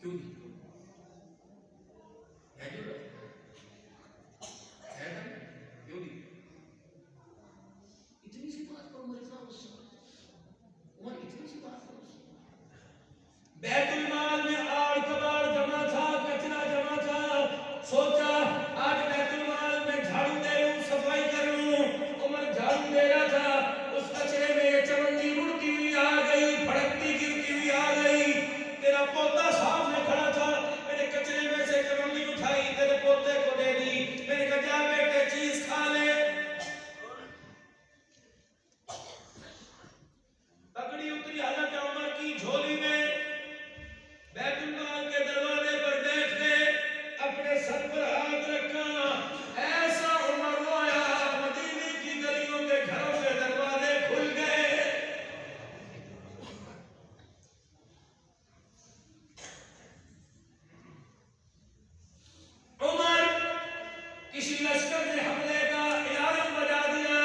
کیوں نہیں ہے جو ہے نا کیوں نہیں اتنی سی بات پر عمر اتنا غصہ عمر اتنی سی بات پر غصہ بیت المال میں آڑ کباڑ جمع تھا کچرا جمع تھا سوچا آج بیت المال میں جھاڑو دے لوں صفائی کر لوں عمر جھاڑو دے رہا تھا اس کچرے میں چمنی اڑتی ہوئی آ گئی پھڑکتی گرتی ہوئی آ گئی تیرا پوتا سامنے کھڑا تھا میں نے کچرے میں سے چمنی اٹھائی تیرے پوتے کو دے دی میں نے کہا جا بیٹے چیز کھا لے پکڑی اتری حضرت عمر کی جھولی میں بیت المال کے دروازے پر بیٹھ گئے اپنے سر پر ہاتھ رکھا ایسا عمر رویا مدینے کی گلیوں کے گھروں کے دروازے کھل گئے عمر کسی لشکر نے حملے کا اعلان بجا دیا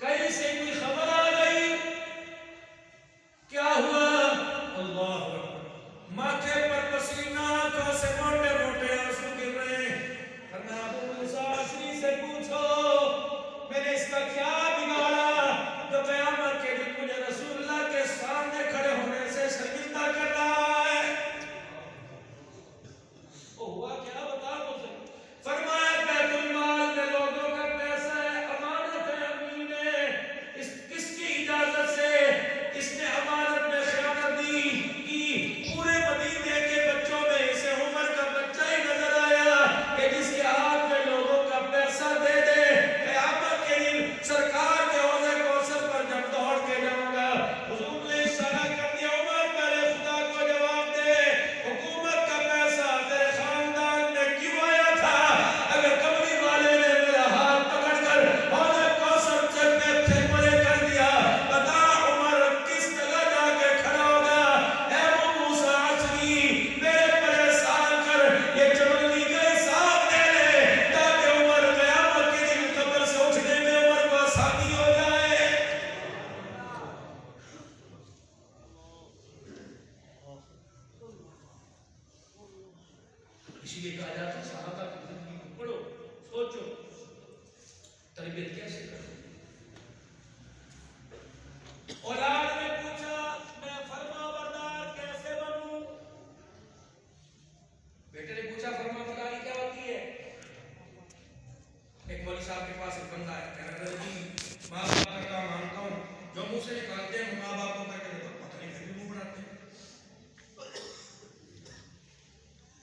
کہیں سے کوئی خبر آ گئی کیا ہوا اللہ ماتھے پر پسینہ آنکھوں سے موٹے موٹے آنسو گر رہے فرمایا ابو موسیٰ اشری سے پوچھو میں نے اس کا کیا بگاڑا جو قیامت کے دن مجھے رسول اللہ کے سامنے کھڑے ہونے سے شرمندہ کر رہا ہے ہوا کیا بتا مجھے فرمایا بیت المال میں لوگوں کا پیسہ ہے امانت ہے امین نے کس کی اجازت سے اس نے امانت میں خیانت دی کی پورے مدینے کے بچوں میں اسے عمر کا بچہ ہی نظر آیا کہ جس کے ہاتھ میں لوگوں کا پیسہ دے دے قیامت کے دن سرکار کے حوض کوثر پر جب دوڑ کے جاؤں گا حضور نے اشارہ کر دیا عمر پہلے خدا کو جواب دے حکومت کا پیسہ تیرے خاندان میں کیوں آیا تھا اگر کمری والے نے میرا ہاتھ پکڑ کر حوض کوثر چلنے سے پرے کر دیا بتا عمر کس جگہ جا کے کھڑا ہوگا اے ابو موسیٰ اشری میرے پر احسان کر یہ چمنی کا حساب دے لے تاکہ عمر قیامت کے دن قبر سے اٹھنے میں عمر کو آسانی ہو جائے اسی لیے کہا جاتا ہے صحابہ کی زندگی کو پڑھو سوچو تربیت کیسے کرو اولاد نے پوچھا میں فرما بردار کیسے بنوں بیٹے نے پوچھا فرما برداری کیا ہوتی ہے ایک مولوی صاحب کے پاس ایک بندہ ہے کہنے لگا جی ماں باپ کا کام مانتا ہوں جو منہ سے نکالتے ہیں ماں باپوں کا